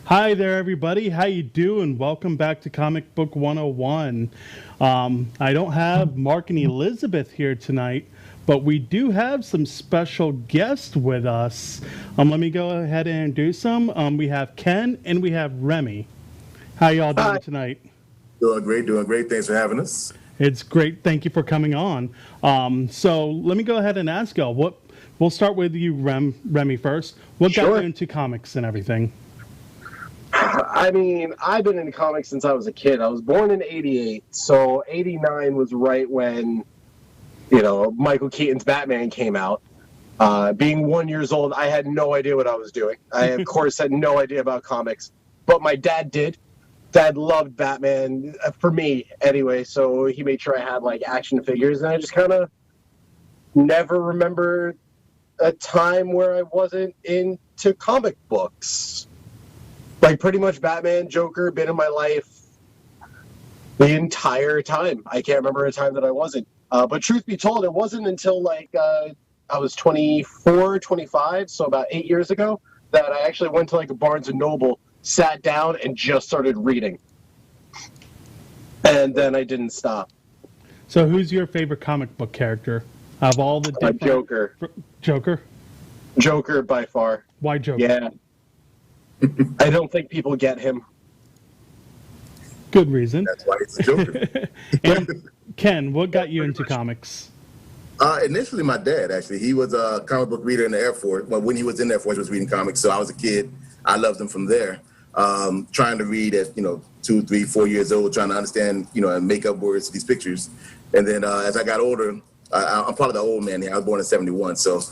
Hi there, everybody. How you doing? Welcome back to Comic Book 101. I don't have Mark and Elizabeth here tonight, but we do have some special guests with us. Let me go ahead and introduce them. We have Ken and we have Remy. How y'all doing Hi. tonight? Doing great, doing great. Thanks for having us. It's great. Thank you for coming on. So let me go ahead and ask y'all. We'll start with you, Remy, first. What got you Sure. into comics and everything? I mean, I've been into comics since I was a kid. I was born in '88, so '89 was right when, Michael Keaton's Batman came out. Being 1 year old, I had no idea what I was doing. I, of course, had no idea about comics, but my dad did. Dad loved Batman, for me anyway, so he made sure I had, action figures, and I just kind of never remember a time where I wasn't into comic books. Like, pretty much Batman, Joker, been in my life the entire time. I can't remember a time that I wasn't. But truth be told, it wasn't until, I was 24, 25, so about 8 years ago, that I actually went to, a Barnes & Noble, sat down, and just started reading. And then I didn't stop. So who's your favorite comic book character of all the different... Joker. Joker? Joker, by far. Why Joker? Yeah. I don't think people get him. Good reason. That's why it's a Joker. And Ken, what got you into comics? Initially, my dad, actually. He was a comic book reader in the Air Force. Well, when he was in the Air Force, he was reading comics. So I was a kid. I loved them from there. Trying to read at, 2, 3, 4 years old, trying to understand, and make up words to these pictures. And then as I got older, I'm probably the old man here. I was born in '71. So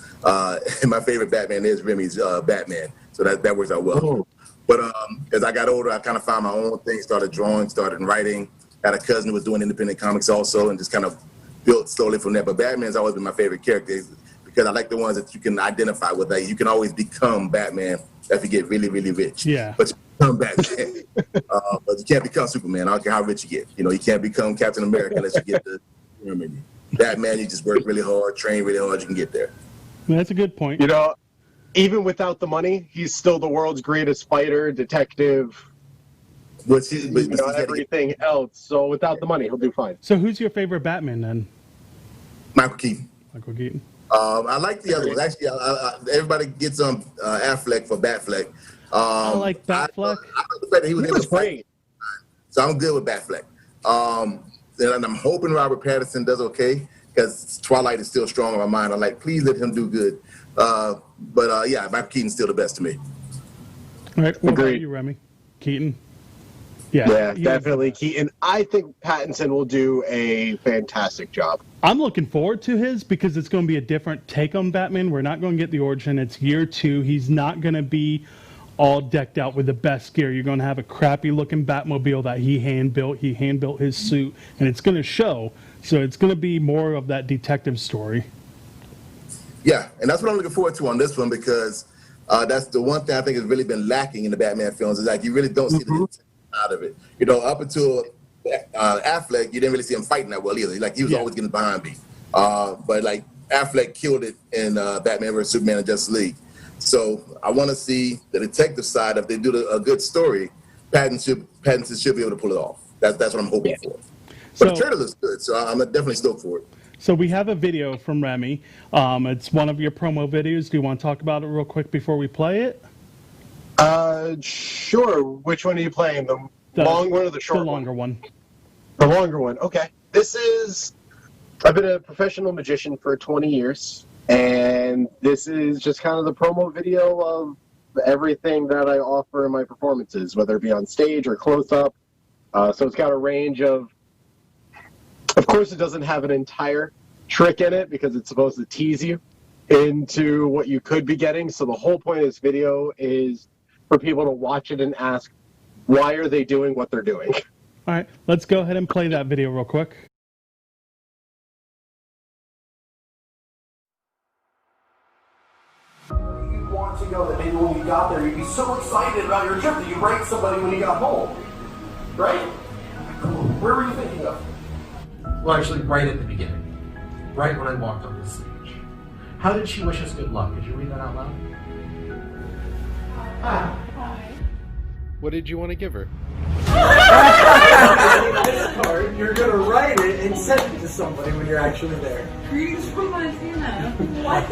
my favorite Batman is Remy's Batman. So that works out well. Oh. But as I got older, I kind of found my own thing, started drawing, started writing. Had a cousin who was doing independent comics also, and just kind of built slowly from there. But Batman's always been my favorite character because I like the ones that you can identify with. Like, you can always become Batman if you get really, really rich. Yeah. But you become Batman. But you can't become Superman. I don't care how rich you get. You can't become Captain America unless you get the Batman, you just work really hard, train really hard, you can get there. That's a good point. Even without the money, he's still the world's greatest fighter, detective, everything else. So without the money, he'll do fine. So who's your favorite Batman then? Michael Keaton. Michael Keaton. I like the other ones. Actually, everybody gets Affleck for Batfleck. I like Batfleck. I like the fact that he was able to great. fight. So I'm good with Batfleck. And I'm hoping Robert Pattinson does okay because Twilight is still strong on my mind. I'm like, please let him do good. But yeah, Michael Keaton's still the best to me. All right. What about Agreed. you, Remy? Keaton? Yeah, he definitely Keaton. I think Pattinson will do a fantastic job. I'm looking forward to his because it's going to be a different take on Batman. We're not going to get the origin. It's year 2. He's not going to be all decked out with the best gear. You're going to have a crappy looking Batmobile that he hand built. He hand built his suit, and it's going to show. So it's going to be more of that detective story. Yeah, and that's what I'm looking forward to on this one because that's the one thing I think has really been lacking in the Batman films is like you really don't see the intent out of it. Up until Affleck, you didn't really see him fighting that well either. Like he was always getting behind me. But like Affleck killed it in Batman vs Superman and Justice League. So I want to see the detective side. If they do a good story, Pattinson should be able to pull it off. That's what I'm hoping for. But the trailer looks good, so I'm definitely stoked for it. So we have a video from Remy. It's one of your promo videos. Do you want to talk about it real quick before we play it? Sure. Which one are you playing? The long one or the short one? The longer one. The longer one. Okay. I've been a professional magician for 20 years, and this is just kind of the promo video of everything that I offer in my performances, whether it be on stage or close-up. So it's got a range of course, it doesn't have an entire trick in it because it's supposed to tease you into what you could be getting. So the whole point of this video is for people to watch it and ask, why are they doing what they're doing? All right, let's go ahead and play that video real quick. You want to go that maybe when you got there, you'd be so excited about your trip that you break somebody when you got home, right? Where were you thinking of? Well, actually, right at the beginning. Right when I walked on the stage. How did she wish us good luck? Did you read that out loud? Hi. What did you want to give her? This card, you're gonna write it and send it to somebody when you're actually there. Greetings from Montana. What?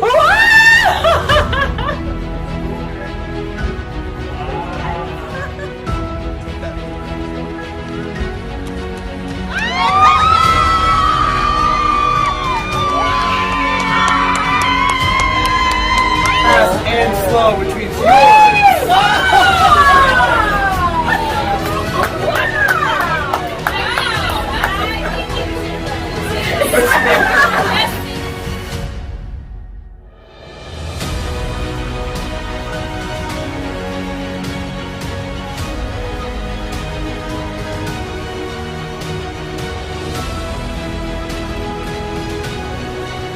Fast and slow, which means yours.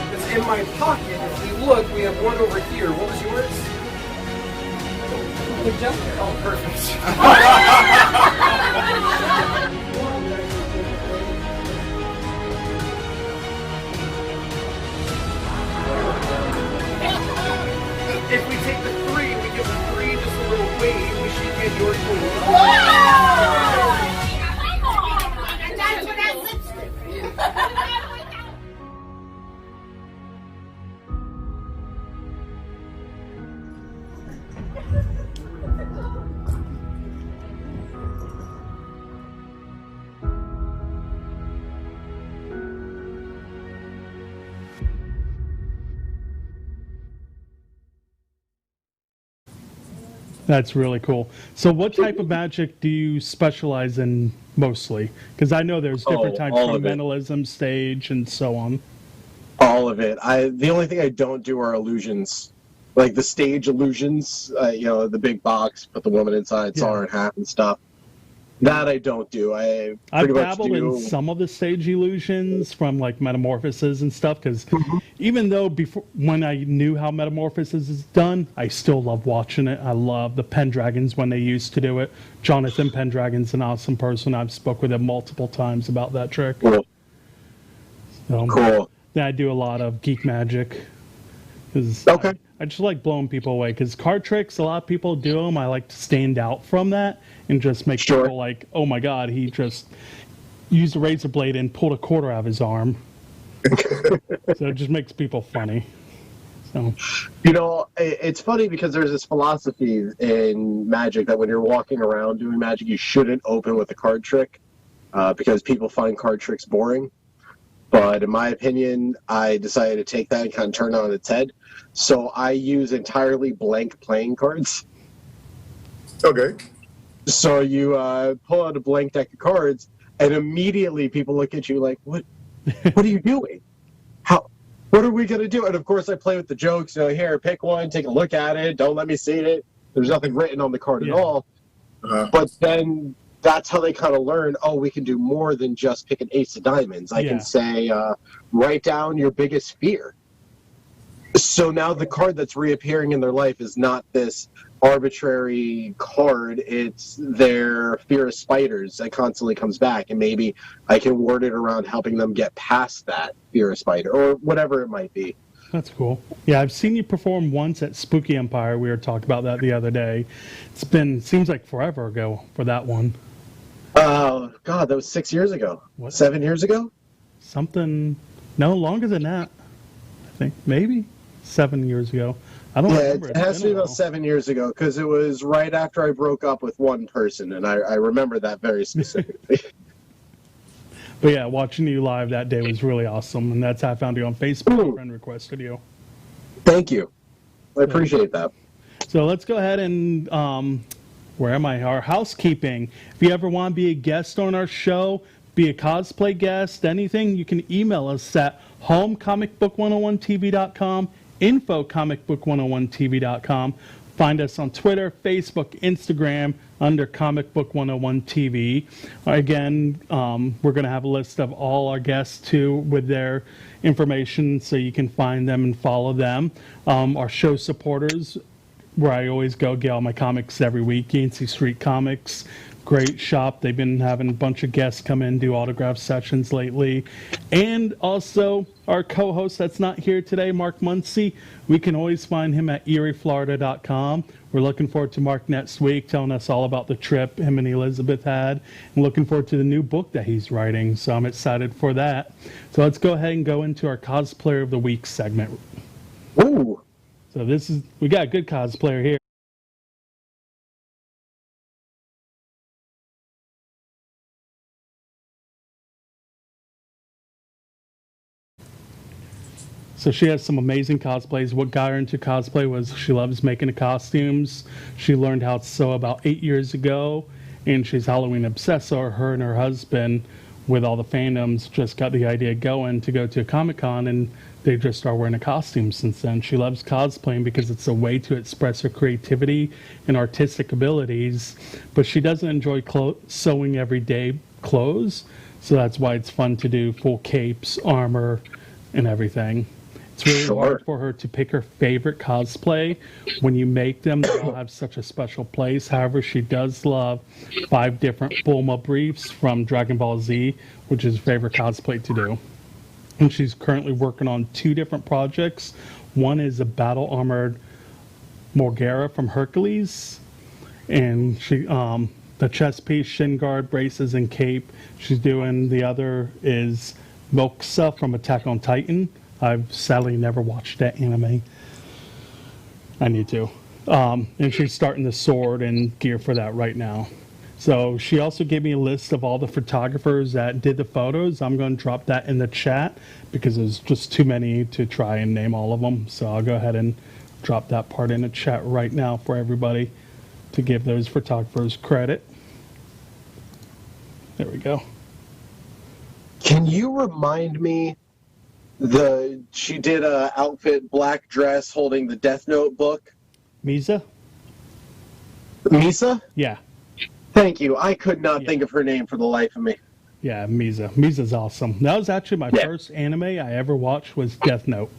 It's in my pocket. If we look, we have one over here. What was yours? The Joker. Oh, perfect. If we take the 3, we give the 3 just a little wave, we should get your clue. That's really cool. So what type of magic do you specialize in mostly? Because I know there's different types all from of it. mentalism, stage, and so on. All of it. The only thing I don't do are illusions, like the stage illusions. The big box, put the woman inside, saw her in half and stuff. That I don't do. I've pretty much dabbled do. in some of the stage illusions from like metamorphoses and stuff. Because even though when I knew how metamorphosis is done, I still love watching it. I love the Pendragons when they used to do it. Jonathan Pendragon's an awesome person. I've spoke with him multiple times about that trick. Cool. So, Cool. Then I do a lot of geek magic. Okay. I just like blowing people away because card tricks, a lot of people do them. I like to stand out from that and just make Sure. people like, oh my God, he just used a razor blade and pulled a quarter out of his arm. So it just makes people funny. So It's funny because there's this philosophy in magic that when you're walking around doing magic, you shouldn't open with a card trick because people find card tricks boring. But in my opinion, I decided to take that and kind of turn it on its head. So I use entirely blank playing cards. Okay. So you pull out a blank deck of cards, and immediately people look at you like, "What? What are you doing? What are we gonna do?" And of course, I play with the jokes. Here, pick one, take a look at it. Don't let me see it. There's nothing written on the card at all. But then that's how they kind of learn. Oh, we can do more than just pick an ace of diamonds. I can say, write down your biggest fear. So now the card that's reappearing in their life is not this arbitrary card. It's their fear of spiders that constantly comes back. And maybe I can word it around helping them get past that fear of spider or whatever it might be. that's cool. Yeah, I've seen you perform once at Spooky Empire. We were talking about that the other day. Seems like forever ago for that one. Oh, God, that was 6 years ago. What? 7 years ago? No, longer than that. I think maybe 7 years ago. I don't remember. It has to be about 7 years ago because it was right after I broke up with one person, and I remember that very specifically. But yeah, watching you live that day was really awesome, and that's how I found you on Facebook. A friend requested you. Thank you. I appreciate that. So let's go ahead and where am I? Our housekeeping. If you ever want to be a guest on our show, be a cosplay guest, anything, you can email us at homecomicbook101tv.com, info-comicbook101tv.com. Find us on Twitter, Facebook, Instagram under Comic Book 101 TV. Again, we're going to have a list of all our guests too with their information so you can find them and follow them. Our show supporters, where I always go get all my comics every week. Yancey Street Comics, great shop. They've been having a bunch of guests come in, do autograph sessions lately. And also our co-host that's not here today, Mark Muncie. We can always find him at erieflorida.com. We're looking forward to Mark next week telling us all about the trip him and Elizabeth had, and looking forward to the new book that he's writing. So I'm excited for that. So let's go ahead and go into our Cosplayer of the Week segment. Ooh. So we got a good cosplayer here. So she has some amazing cosplays. What got her into cosplay was she loves making the costumes. She learned how to sew about 8 years ago, and she's Halloween obsessed. So her and her husband, with all the fandoms, just got the idea going to go to a Comic-Con, and they just started wearing a costume since then. She loves cosplaying because it's a way to express her creativity and artistic abilities, but she doesn't enjoy sewing everyday clothes, so that's why it's fun to do full capes, armor, and everything. It's really hard for her to pick her favorite cosplay. When you make them, they all have such a special place. However, she does love 5 different Bulma briefs from Dragon Ball Z, which is her favorite cosplay to do. And she's currently working on 2 different projects. One is a battle-armored Morgera from Hercules, and she the chest piece, shin guard, braces, and cape. She's doing the other is Moxa from Attack on Titan. I've sadly never watched that anime. I need to. And she's starting the sword and gear for that right now. So she also gave me a list of all the photographers that did the photos. I'm going to drop that in the chat because there's just too many to try and name all of them. So I'll go ahead and drop that part in the chat right now for everybody to give those photographers credit. There we go. Can you remind me she did a outfit, black dress, holding the Death Note book? Misa? Misa? Yeah. Thank you. I could not think of her name for the life of me. Yeah, Misa. Misa's awesome. That was actually my first anime I ever watched was Death Note.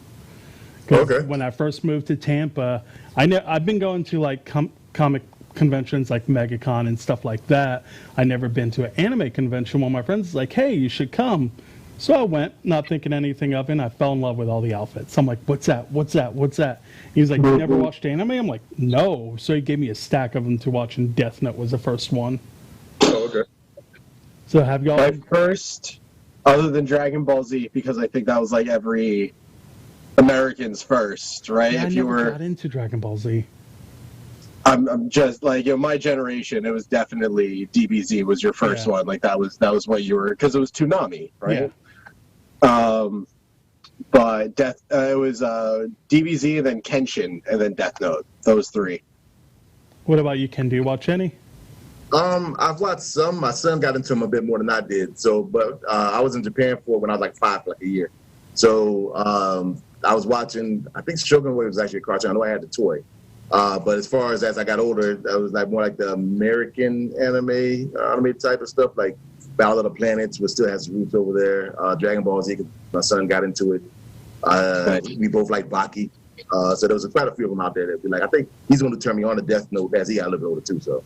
Okay. When I first moved to Tampa, I've been going to like comic conventions like MegaCon and stuff like that. I never been to an anime convention. One of my friends was like, hey, you should come. So I went, not thinking anything of it, and I fell in love with all the outfits. I'm like, what's that? What's that? What's that? He's like, you never watched anime? I'm like, no. So he gave me a stack of them to watch, and Death Note was the first one. Oh, okay. So have y'all... My first, other than Dragon Ball Z, because I think that was like every American's first, right? Yeah, I never got into Dragon Ball Z. I'm just like, my generation, it was definitely DBZ was your first one. Like that was what you were, because it was Toonami, right? Yeah. But it was DBZ, and then Kenshin, and then Death Note. Those 3. What about you, Ken? Do you watch any? I've watched some. My son got into them a bit more than I did. So, but I was in Japan when I was like 5 for like a year. So I was watching. I think Shogun Wave was actually a cartoon. I know I had the toy. But as far as I got older, that was like more like the American anime type of stuff, like Battle of the Planets, which still has roots over there. Dragon Ball Z, my son got into it. We both like Baki. So there was quite a few of them out there that be like, I think he's going to turn me on to Death Note as he got a little bit older too. So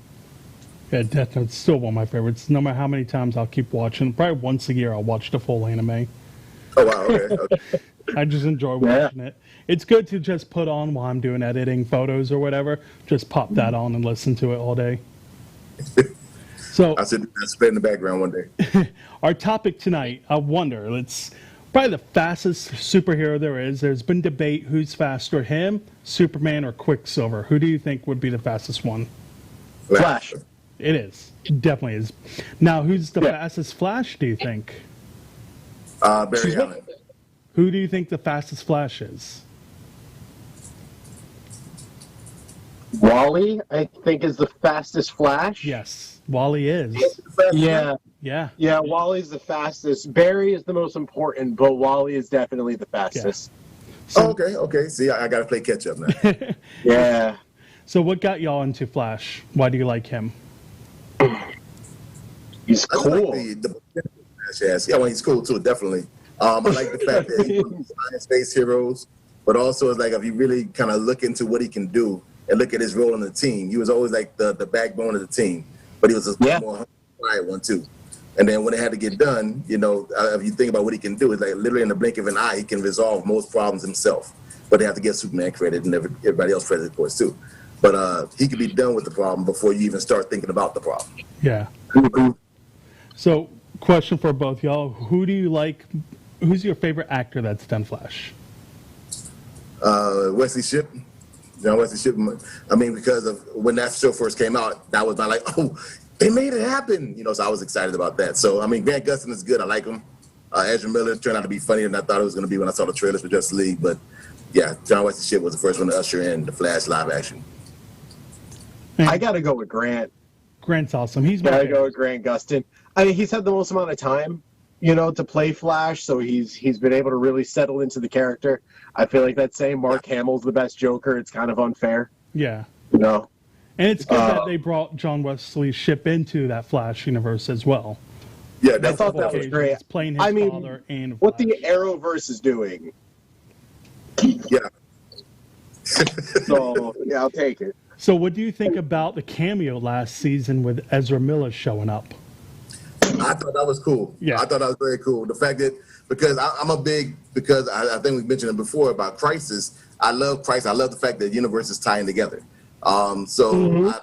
yeah, Death Note's still one of my favorites. No matter how many times I'll keep watching, probably once a year I'll watch the full anime. Oh wow, okay. I just enjoy watching it. It's good to just put on while I'm doing editing photos or whatever. Just pop that on and listen to it all day. So I'll sit in the background one day. Our topic tonight, I wonder, it's probably the fastest superhero there is. There's been debate who's faster, him, Superman, or Quicksilver. Who do you think would be the fastest one? Flash. It is. Definitely is. Now, who's the fastest Flash, do you think? Barry Allen. Who do you think the fastest Flash is? Wally, I think, is the fastest Flash. Yes, Wally is. Yeah. Yeah. Yeah, Wally's the fastest. Barry is the most important, but Wally is definitely the fastest. Yeah. So, okay. See, I got to play catch up now. Yeah. So what got y'all into Flash? Why do you like him? He's cool. Like yeah, well, he's cool too, definitely. I like the fact that he's science-based heroes, but also it's like if you really kind of look into what he can do, and look at his role in the team. He was always like the backbone of the team, but he was a more quiet one too. And then when it had to get done, you know, if you think about what he can do, it's like literally in the blink of an eye, he can resolve most problems himself. But they have to give Superman credit and everybody else credit, of course, too. But he could be done with the problem before you even start thinking about the problem. Yeah. So, question for both y'all: who do you like? Who's your favorite actor that's done Flash? Wesley Shipp. John Wesley Shipp. I mean, because of when that show first came out, that was my like, oh, they made it happen. You know, so I was excited about that. So, I mean, Grant Gustin is good. I like him. Ezra Miller turned out to be funnier than I thought it was going to be when I saw the trailers for Justice League. But, yeah, John Wesley Shipp was the first one to usher in the Flash live action. I got to go with Grant. Grant's awesome. He's gotta go with Grant Gustin. I mean, he's had the most amount of time, you know, to play Flash, so he's been able to really settle into the character. I feel like that saying Mark Hamill's the best Joker, it's kind of unfair. Yeah. You know? And it's good that they brought John Wesley Shipp into that Flash universe as well. Yeah, I thought that was great. Playing his father and what Flash. the Arrowverse is doing. Yeah. So, yeah, I'll take it. So what do you think about the cameo last season with Ezra Miller showing up? I thought that was cool. Yeah. I thought that was very cool. The fact that, because I think we mentioned it before about Crisis. I love Crisis. I love the fact that the universe is tying together. I like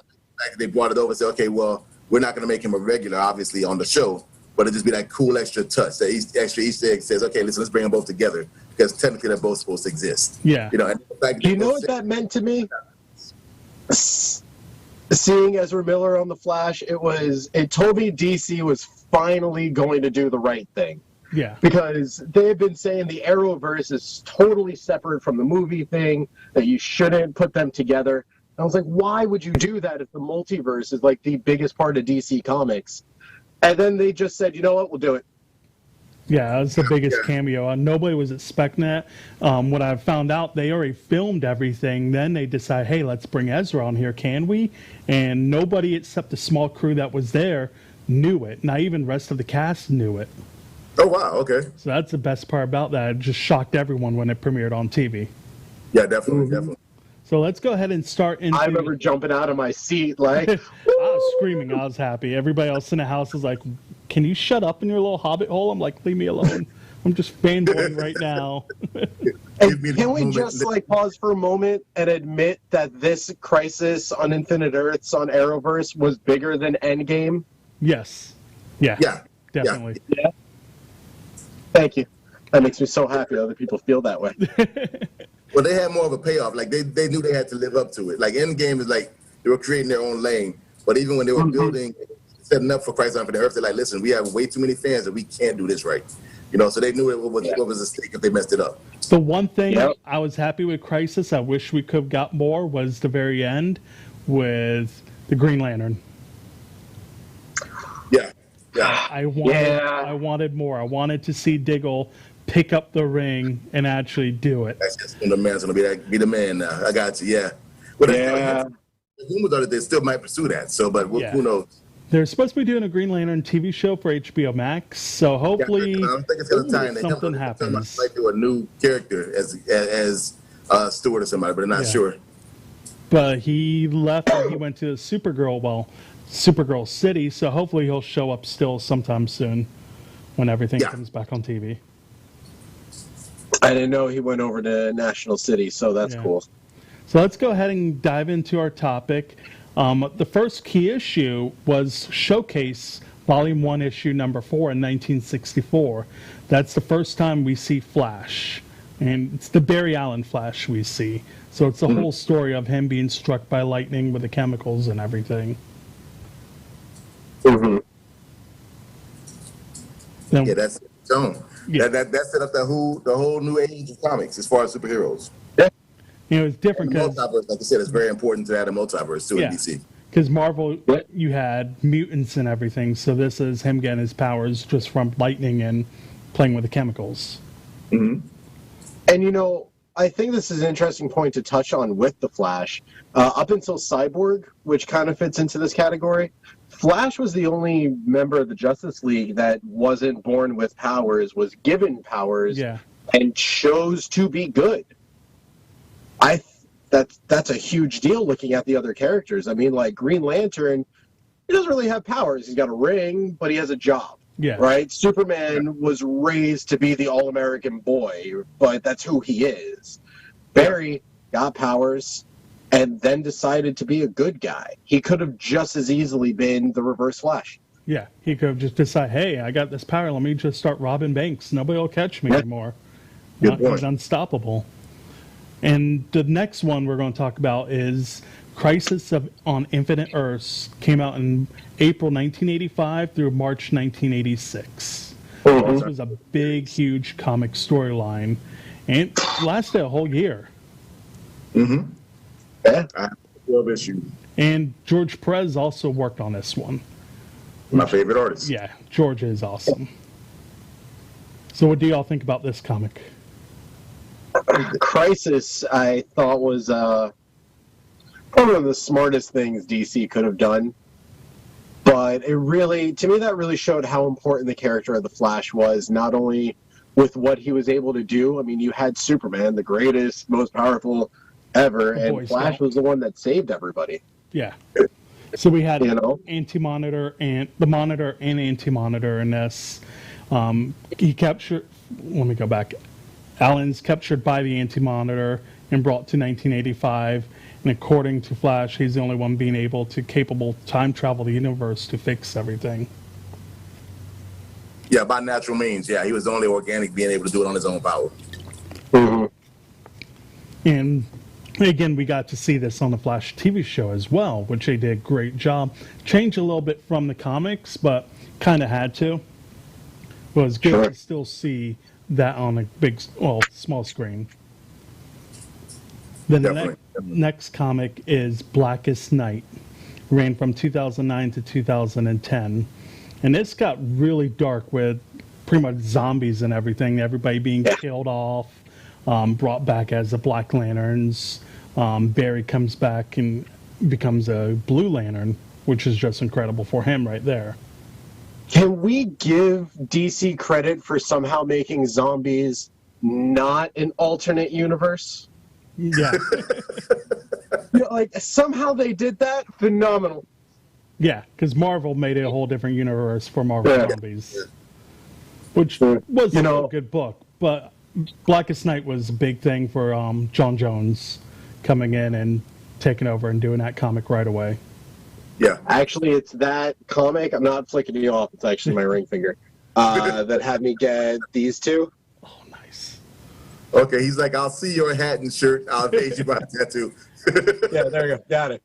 they brought it over and said, okay, well, we're not going to make him a regular, obviously, on the show, but it'll just be that cool extra touch. That extra Easter egg says, okay, listen, let's bring them both together, because technically they're both supposed to exist. Yeah. You know, and the fact Do you know what that meant to me? Seeing Ezra Miller on The Flash, it told me DC was finally going to do the right thing. Yeah. Because they have been saying the Arrowverse is totally separate from the movie thing, that you shouldn't put them together. And I was like, why would you do that if the multiverse is like the biggest part of DC Comics? And then they just said, you know what, we'll do it. Yeah, that's the biggest cameo. Nobody was expecting that. What I found out, they already filmed everything. Then they decided, hey, let's bring Ezra on here, can we? And nobody except the small crew that was there knew it. Not even the rest of the cast knew it. Oh, wow, okay. So that's the best part about that. It just shocked everyone when it premiered on TV. Yeah, definitely. So let's go ahead and start into... I remember jumping out of my seat like... I was screaming. I was happy. Everybody else in the house was like, can you shut up in your little hobbit hole? I'm like, leave me alone. I'm just fanboying right now. And can we just like pause for a moment and admit that this Crisis on Infinite Earths on Arrowverse was bigger than Endgame? Yes. Yeah. Yeah. Definitely. Yeah. Thank you. That makes me so happy other people feel that way. Well, they had more of a payoff. Like they knew they had to live up to it. Like Endgame is like they were creating their own lane. But even when they were building, setting up for Crisis on Infinite Earths, they're like, listen, we have way too many fans and we can't do this right. You know, so they knew what was at stake if they messed it up. The one thing I was happy with Crisis, I wish we could have got more, was the very end with the Green Lantern. Yeah. I wanted more. I wanted to see Diggle pick up the ring and actually do it. That's just when the man's going to be the man now. I got you, yeah. Well, the rumors are that they still might pursue that, so, but who knows? They're supposed to be doing a Green Lantern TV show for HBO Max, so hopefully I don't think it's going to tie in. Something happens. Might do a new character as Stewart or somebody, but I'm not sure. But he left and he went to Supergirl City, so hopefully he'll show up still sometime soon when everything comes back on TV. I didn't know he went over to National City, so that's cool. So let's go ahead and dive into our topic. The first key issue was Showcase Volume 1, Issue Number 4 in 1964. That's the first time we see Flash. And it's the Barry Allen Flash we see. So it's the whole story of him being struck by lightning with the chemicals and everything. Yeah, that's its own. Yeah. That set up the whole new age of comics as far as superheroes. You know, it's different because, like I said, it's very important to add a multiverse too in DC. Because Marvel, you had mutants and everything, so this is him getting his powers just from lightning and playing with the chemicals. And you know, I think this is an interesting point to touch on with the Flash. Up until Cyborg, which kind of fits into this category, Flash was the only member of the Justice League that wasn't born with powers, was given powers, and chose to be good. that's a huge deal looking at the other characters. I mean, like Green Lantern, he doesn't really have powers. He's got a ring, but he has a job. Yeah. Right? Superman was raised to be the all-American boy, but that's who he is. Barry got powers and then decided to be a good guy. He could have just as easily been the Reverse Flash. Yeah, he could have just decided, hey, I got this power. Let me just start robbing banks. Nobody will catch me anymore. He's unstoppable. And the next one we're going to talk about is Crisis on Infinite Earths. Came out in April 1985 through March 1986. This was a big, huge comic storyline. And it lasted a whole year. Mm-hmm. Yeah, I have 12 issues. And George Perez also worked on this one. My favorite artist. Yeah, George is awesome. So what do y'all think about this comic? Crisis, I thought, was one of the smartest things DC could have done. But it really, to me, that really showed how important the character of the Flash was, not only with what he was able to do. I mean, you had Superman, the greatest, most powerful ever, and Flash was the one that saved everybody. Yeah. So we had Anti-Monitor and the Monitor and Anti-Monitor in this. He captured. Let me go back. Alan's captured by the Anti-Monitor and brought to 1985. And according to Flash, he's the only one being able to capable time travel the universe to fix everything. Yeah, by natural means. Yeah, he was the only organic being able to do it on his own power. Mm-hmm. And again, we got to see this on the Flash TV show as well, which they did a great job. Changed a little bit from the comics, but kind of had to. It was good to still see that on a big, small screen. Then the next comic is Blackest Night. Ran from 2009 to 2010. And this got really dark with pretty much zombies and everything. Everybody being killed off, brought back as the Black Lanterns. Barry comes back and becomes a Blue Lantern, which is just incredible for him right there. Can we give DC credit for somehow making zombies not an alternate universe? Yeah. Like, somehow they did that? Phenomenal. Yeah, because Marvel made it a whole different universe for Marvel Zombies, which was a good book. But Blackest Night was a big thing for John Jones coming in and taking over and doing that comic right away. Yeah. Actually, it's that comic. I'm not flicking you off. It's actually my ring finger that had me get these two. Oh, nice. Okay, he's like, I'll see your hat and shirt. I'll pay you my tattoo. Yeah, there you go. Got it.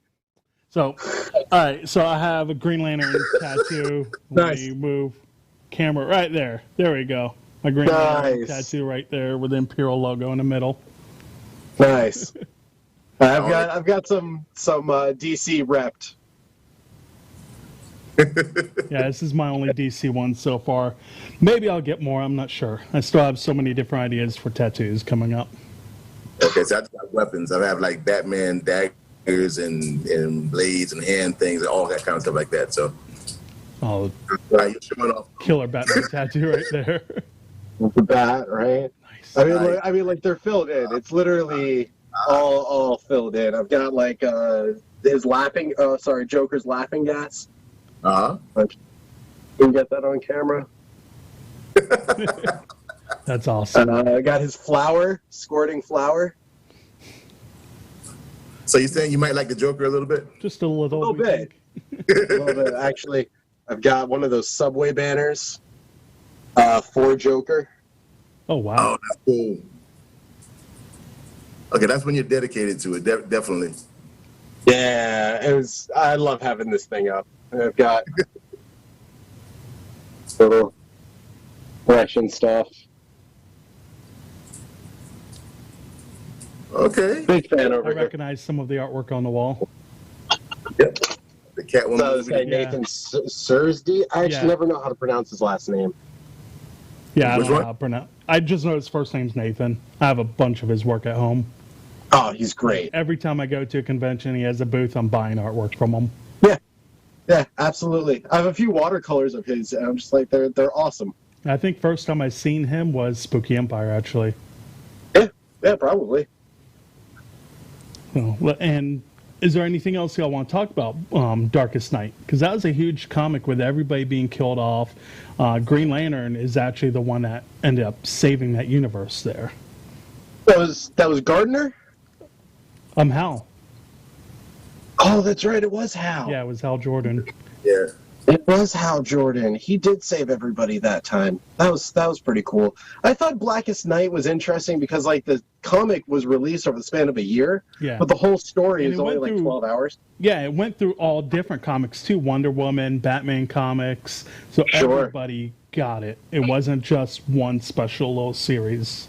So, all right. So I have a Green Lantern tattoo. Nice. We move camera right there. There we go. My Green Lantern tattoo right there with the Imperial logo in the middle. Nice. I've got some DC repped. Yeah, this is my only DC one so far. Maybe I'll get more. I'm not sure. I still have so many different ideas for tattoos coming up. Okay, so I just got weapons. I have like Batman daggers and blades and hand things and all that kind of stuff like that. So, Right. Killer Batman tattoo right there. With the bat, right? Nice. I mean, like they're filled in. It's literally all filled in. I've got like his laughing. Joker's laughing gas. Uh-huh. You can get that on camera. That's awesome. I got his flower, squirting flower. So you're saying you might like the Joker a little bit? Just a little bit. A little bit. Actually, I've got one of those Subway banners for Joker. Oh, wow. Oh, that's cool. Okay, that's when you're dedicated to it, definitely. Yeah, I love having this thing up. And I've got little collection stuff. Okay. Big fan over I here. recognize some of the artwork on the wall. Yep. The Catwoman So this guy movie. Nathan Sursdy. I actually never know how to pronounce his last name. Yeah, I Which don't know one? how to pronounce. I just know his first name's Nathan. I have a bunch of his work at home. Oh, he's great. Every time I go to a convention, he has a booth. I'm buying artwork from him. Yeah, absolutely. I have a few watercolors of his, and I'm just like, they're awesome. I think first time I seen him was Spooky Empire, actually. Yeah, probably. And is there anything else y'all want to talk about Darkest Night? Because that was a huge comic with everybody being killed off. Green Lantern is actually the one that ended up saving that universe there. That was Gardner? Hal. Oh, that's right. It was Hal. Yeah, it was Hal Jordan. Yeah. It was Hal Jordan. He did save everybody that time. That was pretty cool. I thought Blackest Night was interesting because like the comic was released over the span of a year, Yeah. but the whole story And is it only went like through- 12 hours. Yeah, it went through all different comics too. Wonder Woman, Batman comics. So Sure. everybody got it. It wasn't just one special little series.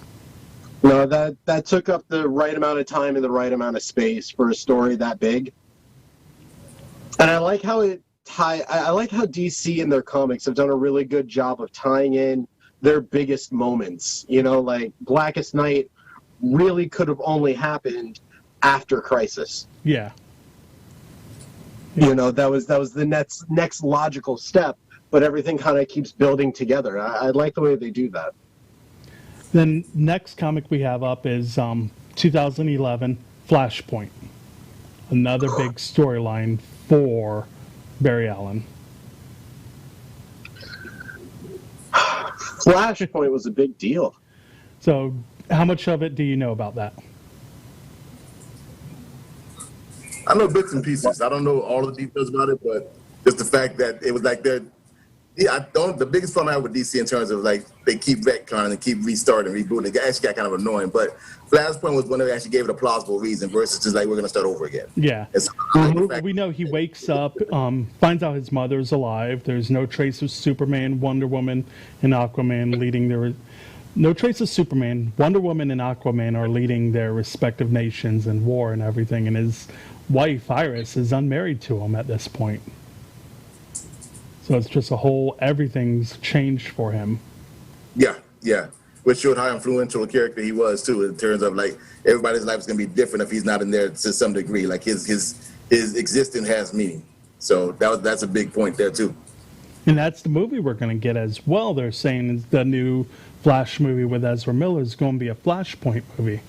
No, that took up the right amount of time and the right amount of space for a story that big. And I like how I like how DC in their comics have done a really good job of tying in their biggest moments. You know, like Blackest Night really could have only happened after Crisis. Yeah. You know, that was the next logical step, but everything kind of keeps building together. I like the way they do that. Then next comic we have up is 2011 Flashpoint. Another big storyline for Barry Allen. Flashpoint was a big deal. So how much of it do you know about that? I know bits and pieces. I don't know all the details about it, but just the fact that it was like the biggest problem I have with DC in terms of like they keep retconning and keep restarting, rebooting. It actually got kind of annoying. But Flashpoint was when they actually gave it a plausible reason versus just like we're gonna start over again. Yeah. And so, I like the fact- We know he wakes up, finds out his mother's alive. There's no trace of Superman, Wonder Woman, and Aquaman leading their... No trace of Superman. Wonder Woman and Aquaman are leading their respective nations in war and everything, and his wife, Iris, is unmarried to him at this point. So it's just everything's changed for him. Yeah. Which showed how influential a character he was too, in terms of like everybody's life is gonna be different if he's not in there to some degree. Like his existence has meaning. So that's a big point there too. And that's the movie we're going to get as well. They're saying the new Flash movie with Ezra Miller is going to be a Flashpoint movie.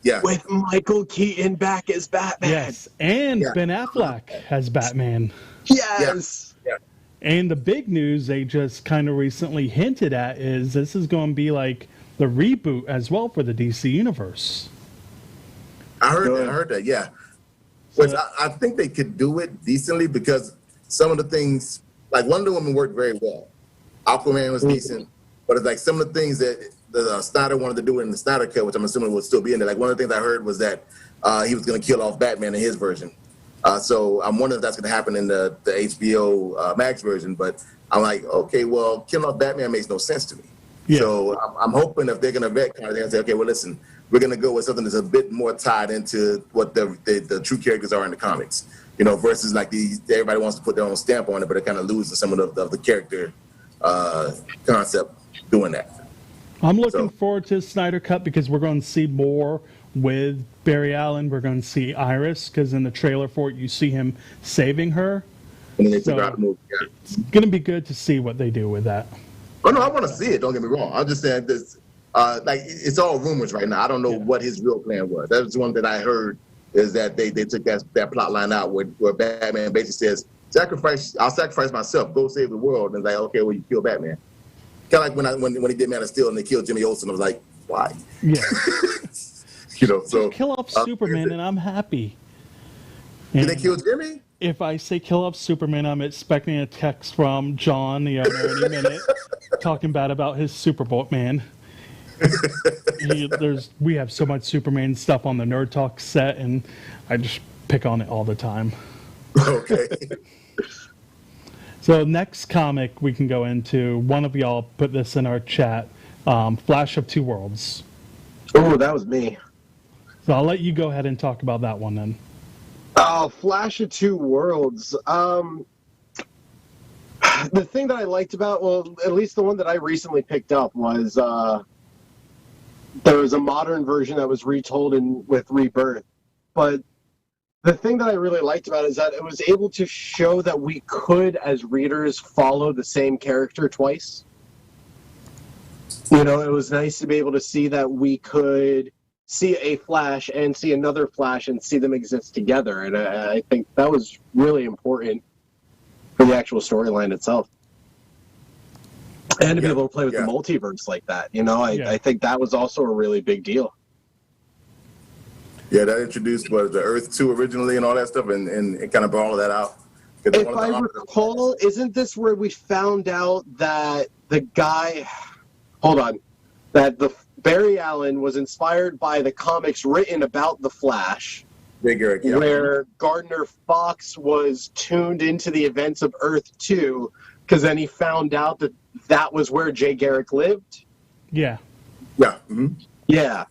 Yeah. With Michael Keaton back as Batman. Yes, and Yeah. Ben Affleck as Batman. Yes. Yeah. And the big news they just kind of recently hinted at is this is going to be like the reboot as well for the DC Universe. I heard that, yeah. Which I think they could do it decently because some of the things, like Wonder Woman worked very well. Aquaman was decent, but it's like some of the things that the Snyder wanted to do in the Snyder Cut, which I'm assuming would still be in there. Like one of the things I heard was that he was going to kill off Batman in his version. So I'm wondering if that's going to happen in the HBO Max version. But I'm like, okay, well, killing off Batman makes no sense to me. Yeah. So I'm hoping if they're going to retcon it, they're going to say, okay, well, listen, we're going to go with something that's a bit more tied into what the true characters are in the comics. You know, versus like everybody wants to put their own stamp on it, but they're kind of losing some of the character concept doing that. I'm looking forward to Snyder Cut because we're going to see more with Barry Allen. We're going to see Iris because in the trailer for it, you see him saving her. And then they took her out of the movie. Yeah. It's going to be good to see what they do with that. Oh no, I want to see it. Don't get me wrong. I'm just saying this. Like it's all rumors right now. I don't know what his real plan was. That was one that I heard is that they took that plot line out where Batman basically says, I'll sacrifice myself, go save the world. And it's like, okay, well, you kill Batman. Kind of like when he did Man of Steel and they killed Jimmy Olsen. I was like, why? Yeah. You know, so Kill off Superman and I'm happy. Did they kill Jimmy? If I say kill off Superman, I'm expecting a text from John, the owner, any minute, talking bad about his Superboat-Man. We have so much Superman stuff on the Nerd Talk set, and I just pick on it all the time. Okay. So next comic we can go into, one of y'all put this in our chat, Flash of Two Worlds. Oh, that was me. So I'll let you go ahead and talk about that one then. Oh, Flash of Two Worlds. The thing that I liked about, well, at least the one that I recently picked up was there was a modern version that was retold with Rebirth. But the thing that I really liked about it is that it was able to show that we could, as readers, follow the same character twice. You know, it was nice to be able to see that we could see a Flash and see another Flash and see them exist together. And I think that was really important for the actual storyline itself. And to be able to play with the multiverse like that, I think that was also a really big deal. Yeah, that introduced the Earth 2 originally and all that stuff, and it kind of brought all of that out. If I recall, isn't this where we found out that the guy, that the Barry Allen was inspired by the comics written about the Flash, where Gardner Fox was tuned into the events of Earth 2, because then he found out that was where Jay Garrick lived? Yeah. Yeah. Mm-hmm. Yeah.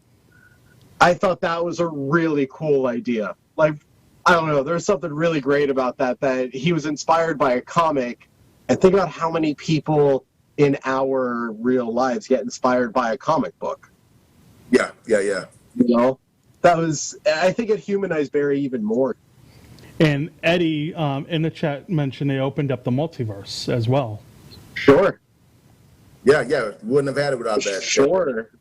I thought that was a really cool idea. Like, I don't know, there's something really great about that he was inspired by a comic, and think about how many people in our real lives get inspired by a comic book. Yeah. I think it humanized Barry even more. And Eddie in the chat mentioned they opened up the multiverse as well. Sure. Yeah, wouldn't have had it without that. Sure.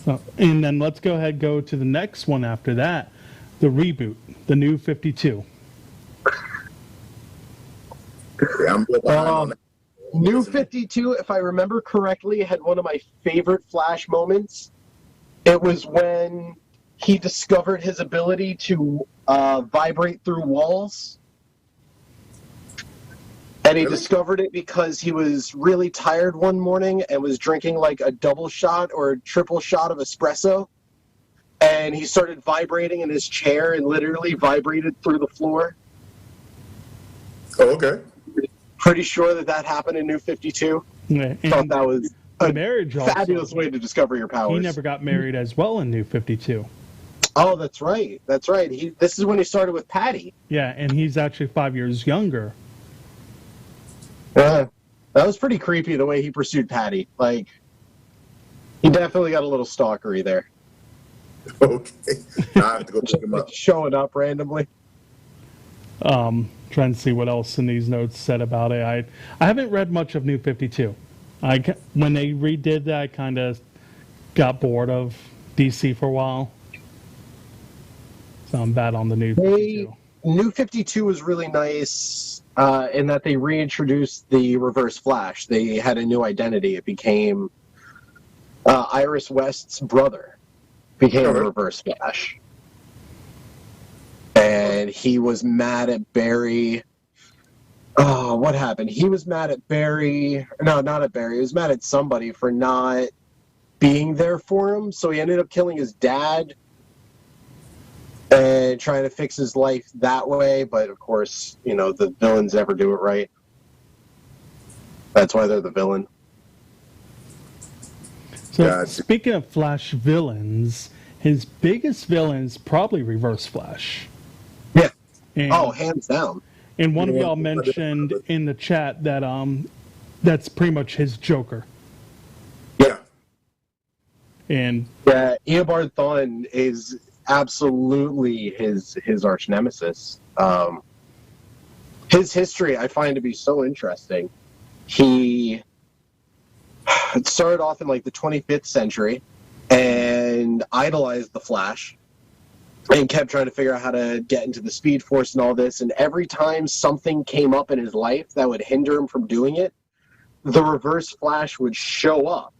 So, and then let's go ahead and go to the next one after that, the reboot, the New 52. New 52, if I remember correctly, had one of my favorite Flash moments. It was when he discovered his ability to vibrate through walls. And he discovered it because he was really tired one morning and was drinking like a double shot or a triple shot of espresso. And he started vibrating in his chair and literally vibrated through the floor. Oh, okay. Pretty sure that happened in New 52. Yeah, thought that was a marriage fabulous way to discover your powers. He never got married as well in New 52. Oh, that's right. That's right. This is when he started with Patty. Yeah, and he's actually 5 years younger. That was pretty creepy, the way he pursued Patty. Like, he definitely got a little stalkery there. Okay. I have to go check him up. Showing up randomly. Trying to see what else in these notes said about it. I haven't read much of New 52. When they redid that, I kind of got bored of DC for a while. So I'm bad on the New 52. New 52 was really nice in that they reintroduced the Reverse Flash. They had a new identity. It became Iris West's brother became the Reverse Flash. And he was mad at Barry. Oh, what happened? He was mad at Barry. No, not at Barry. He was mad at somebody for not being there for him. So he ended up killing his dad and trying to fix his life that way. But, of course, the villains never do it right. That's why they're the villain. So, speaking of Flash villains, his biggest villain is probably Reverse Flash. Yeah. And, hands down. And one of y'all mentioned in the chat that that's pretty much his Joker. Yeah. And Eobard Thawne is absolutely his arch nemesis. His history I find to be so interesting. He started off in like the 25th century and idolized the Flash and kept trying to figure out how to get into the Speed Force and all this. And every time something came up in his life that would hinder him from doing it, the Reverse Flash would show up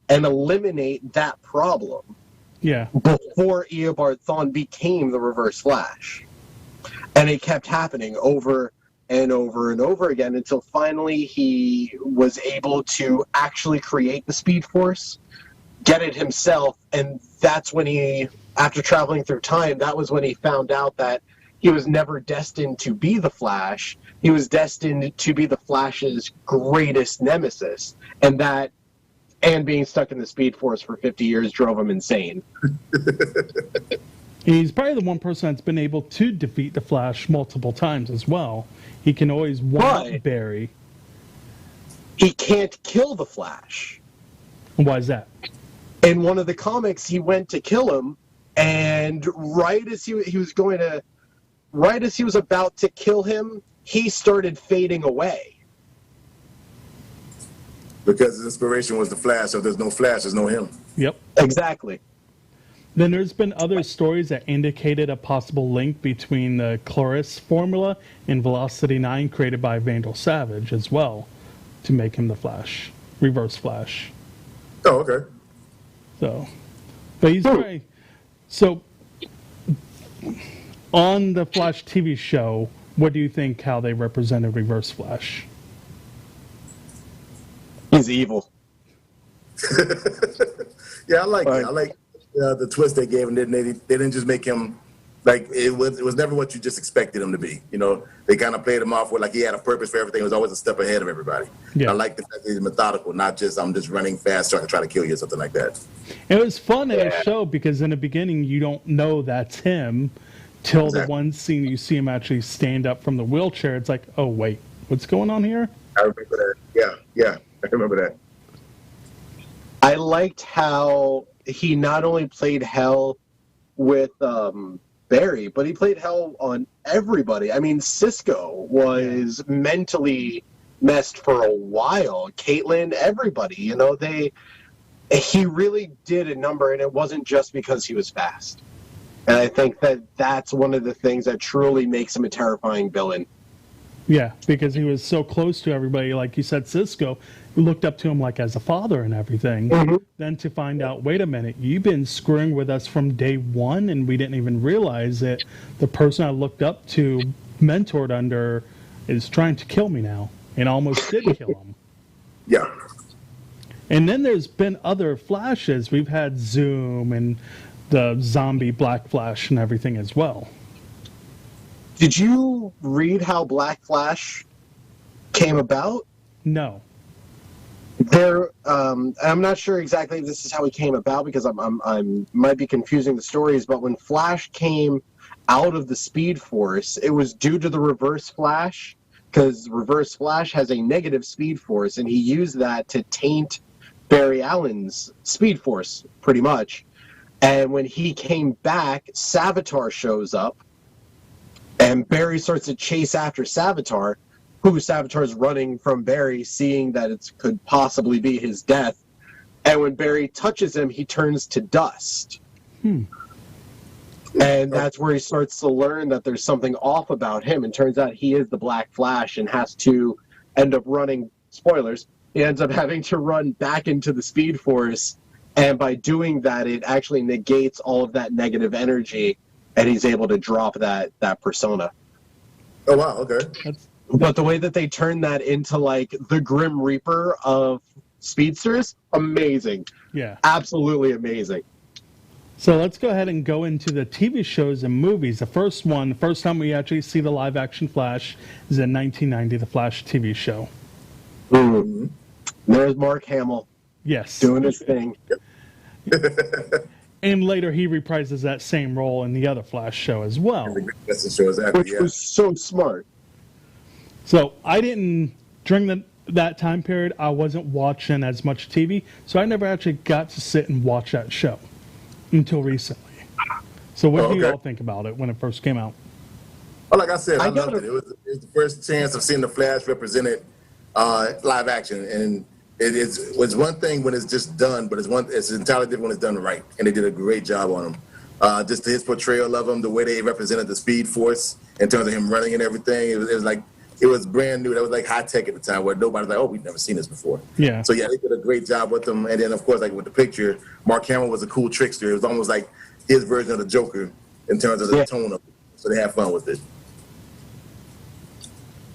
and eliminate that problem. Yeah. Before Eobard Thawne became the Reverse Flash. And it kept happening over and over and over again until finally he was able to actually create the Speed Force, get it himself, and that's when he, after traveling through time, that was when he found out that he was never destined to be the Flash. He was destined to be the Flash's greatest nemesis, and being stuck in the Speed Force for 50 years drove him insane. He's probably the one person that's been able to defeat the Flash multiple times as well. He can always one-up Barry. He can't kill the Flash. Why is that? In one of the comics, he went to kill him, and right as he was about to kill him, he started fading away. because his inspiration was the Flash. So if there's no Flash, there's no him. Yep. Exactly. Then there's been other stories that indicated a possible link between the Chloris formula and Velocity 9 created by Vandal Savage as well to make him the Flash, Reverse Flash. Oh, okay. So, but he's very... So, on the Flash TV show, what do you think how they represented Reverse Flash? He's evil. Yeah, I like it. I like the twist they gave him. They didn't just make him like it was never what you just expected him to be. You know, they kind of played him off with like he had a purpose for everything. He was always a step ahead of everybody. Yeah. I like the fact that he's methodical, not just I'm just running fast trying to try to kill you or something like that. It was fun in the show because in the beginning you don't know that's him till the one scene you see him actually stand up from the wheelchair. It's like, oh wait, what's going on here? I remember that. Yeah, I remember that. I liked how he not only played hell with Barry, but he played hell on everybody. I mean, Cisco was mentally messed for a while. Caitlin, everybody. You know, he really did a number, and it wasn't just because he was fast. And I think that that's one of the things that truly makes him a terrifying villain. Yeah, because he was so close to everybody. Like you said, Cisco looked up to him like as a father and everything. Mm-hmm. Then to find out, wait a minute, you've been screwing with us from day one, and we didn't even realize that the person I looked up to, mentored under, is trying to kill me now, and almost did kill him. Yeah. And then there's been other Flashes. We've had Zoom and the zombie Black Flash and everything as well. Did you read how Black Flash came about? No. I'm not sure exactly if this is how he came about because I'm might be confusing the stories. But when Flash came out of the Speed Force, it was due to the Reverse Flash because Reverse Flash has a negative Speed Force, and he used that to taint Barry Allen's Speed Force pretty much. And when he came back, Savitar shows up. And Barry starts to chase after Savitar, who Savitar's running from Barry, seeing that it could possibly be his death. And when Barry touches him, he turns to dust. And that's where he starts to learn that there's something off about him. And turns out he is the Black Flash and has to end up running, spoilers, he ends up having to run back into the Speed Force. And by doing that, it actually negates all of that negative energy. And he's able to drop that persona. Oh, wow, okay. But the way that they turn that into, like, the Grim Reaper of speedsters, amazing. Yeah. Absolutely amazing. So let's go ahead and go into the TV shows and movies. The first time we actually see the live-action Flash is in 1990, the Flash TV show. Mm-hmm. There's Mark Hamill. Yes. Doing his thing. And later he reprises that same role in the other Flash show as well. Which was so smart. So I didn't, during that time period, I wasn't watching as much TV, so I never actually got to sit and watch that show until recently. So what do you all think about it when it first came out? Well, like I said, I loved it. It was the first chance of seeing the Flash represented live action, and it was one thing when it's just done, but it's entirely different when it's done right, and they did a great job on him. Just his portrayal of him, the way they represented the Speed Force in terms of him running and everything, it was brand new. That was like high tech at the time, where nobody's like, "Oh, we've never seen this before." Yeah. So yeah, they did a great job with them, and then of course, like with the picture, Mark Hamill was a cool trickster. It was almost like his version of the Joker in terms of the tone of it. So they had fun with it.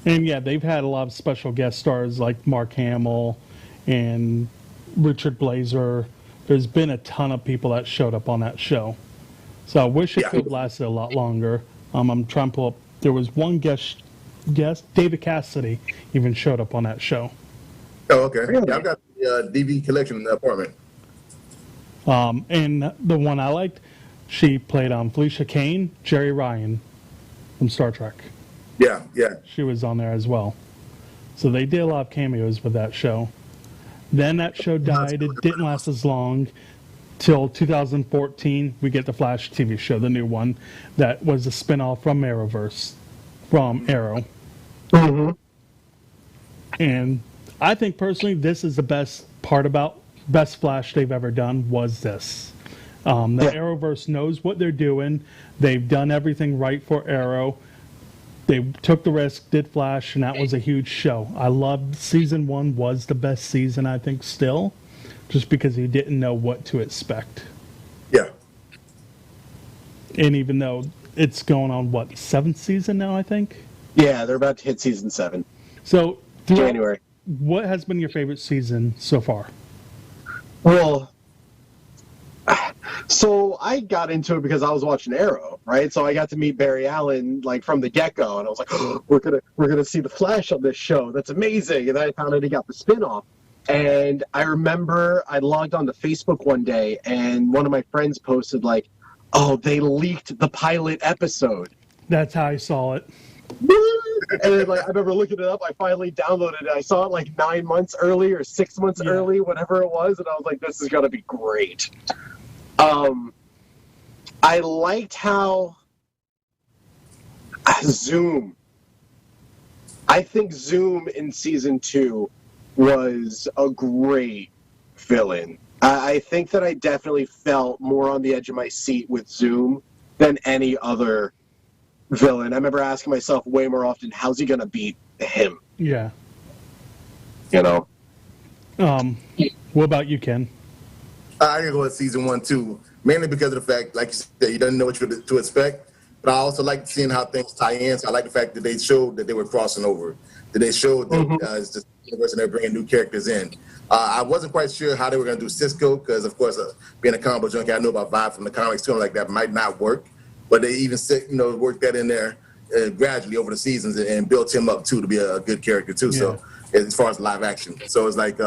And yeah, they've had a lot of special guest stars like Mark Hamill and Richard Blazer. There's been a ton of people that showed up on that show. So I wish it could have lasted a lot longer. I'm trying to pull up. There was one guest, David Cassidy, even showed up on that show. Oh, okay. Really? Yeah, I've got the DV collection in the apartment. And the one I liked, she played Felicia Kane, Jerry Ryan from Star Trek. Yeah. She was on there as well. So they did a lot of cameos with that show. Then that show died. It didn't last as long. Till 2014, we get the Flash TV show, the new one, that was a spinoff from Arrowverse, from Arrow. Mm-hmm. And I think personally, this is the best part about best Flash they've ever done was this. The Arrowverse knows what they're doing. They've done everything right for Arrow. They took the risk, did Flash, and that was a huge show. I loved season 1 was the best season, I think, still, just because you didn't know what to expect. Yeah. And even though it's going on, what, 7th season now, I think? Yeah, they're about to hit season 7. So, January. What has been your favorite season so far? Well, so I got into it because I was watching Arrow, right? So I got to meet Barry Allen like from the get-go, and I was like, oh, we're gonna see the Flash on this show. That's amazing. And then I found out he got the spin-off. And I remember I logged on to Facebook one day, and one of my friends posted like, oh, they leaked the pilot episode. That's how I saw it. And then, like, I remember looking it up. I finally downloaded it. I saw it like 9 months early or 6 months early, whatever it was, and I was like, "This is gonna be great." I liked how Zoom. I think Zoom in season 2 was a great villain. I think that I definitely felt more on the edge of my seat with Zoom than any other villain. I remember asking myself way more often, how's he going to beat him? Yeah. You know? What about you, Ken? I gotta go with season 1 too, mainly because of the fact, like you said, you don't know what to expect. But I also like seeing how things tie in. So I like the fact that they showed that they were crossing over, that they showed that it's just the universe and they're bringing new characters in. I wasn't quite sure how they were going to do Cisco because, of course, being a comic book junkie, I know about Vibe from the comics too, like that might not work. But they even worked that in there gradually over the seasons and built him up too to be a good character too. Yeah. So as far as live action, so it's like,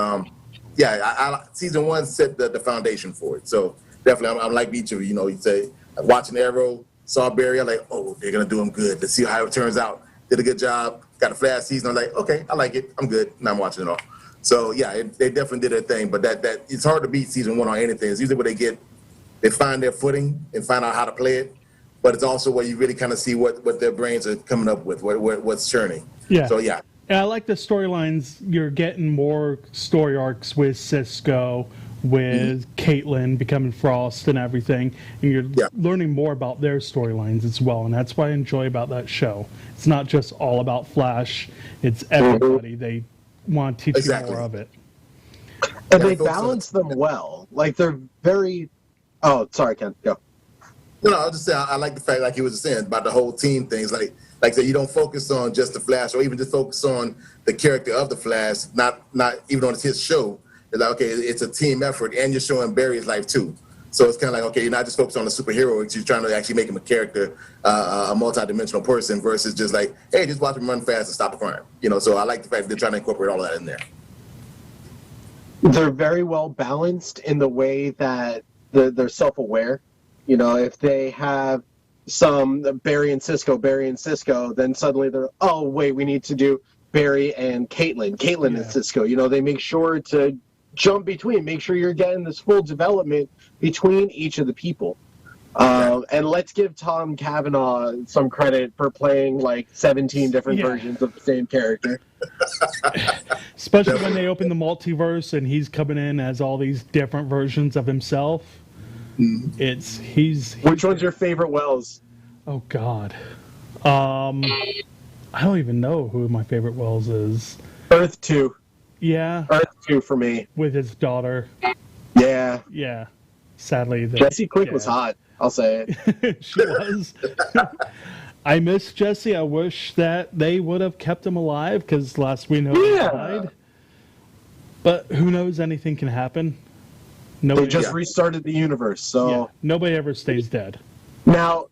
season 1 set the foundation for it. So definitely, I'm like each of you. You say watching Arrow, saw Barry, I'm like, oh, they're gonna do him good. Let's see how it turns out. Did a good job. Got a Flash season. I'm like, okay, I like it. I'm good. Now I'm watching it all. So yeah, they definitely did their thing. But that it's hard to beat season 1 on anything. It's usually where they find their footing and find out how to play it. But it's also where you really kind of see what their brains are coming up with, what's churning. Yeah. So yeah. And I like the storylines. You're getting more story arcs with Cisco, with Caitlin becoming Frost and everything, and you're learning more about their storylines as well. And that's what I enjoy about that show. It's not just all about Flash; it's everybody. They want to teach you more of it. And they balance them well. Like they're very. Oh, sorry, Ken. Go. No, I'll just say I like the fact, like you was saying, about the whole team things. Like I said, you don't focus on just the Flash, or even just focus on the character of the Flash. Not even on his show. It's like, okay, it's a team effort, and you're showing Barry's life too. So it's kind of like, okay, you're not just focused on the superhero. You're trying to actually make him a character, a multi-dimensional person, versus just like, hey, just watch him run fast and stop a crime. So I like the fact that they're trying to incorporate all of that in there. They're very well balanced in the way that they're self-aware. If they have some Barry and Cisco, then suddenly they're, oh, wait, we need to do Barry and Caitlin and Cisco. They make sure to jump between, make sure you're getting this full development between each of the people. And let's give Tom Cavanaugh some credit for playing like 17 different versions of the same character. Especially when they open the multiverse and he's coming in as all these different versions of himself. He's Which one's your favorite Wells? Oh God, I don't even know who my favorite Wells is. Earth 2. Yeah, Earth 2 for me. With his daughter. Yeah. Yeah. Sadly, Jesse Quick was hot. I'll say it. She was. I miss Jesse. I wish that they would have kept him alive because last we know he died. But who knows? Anything can happen. They just restarted the universe, so nobody ever stays dead. Now,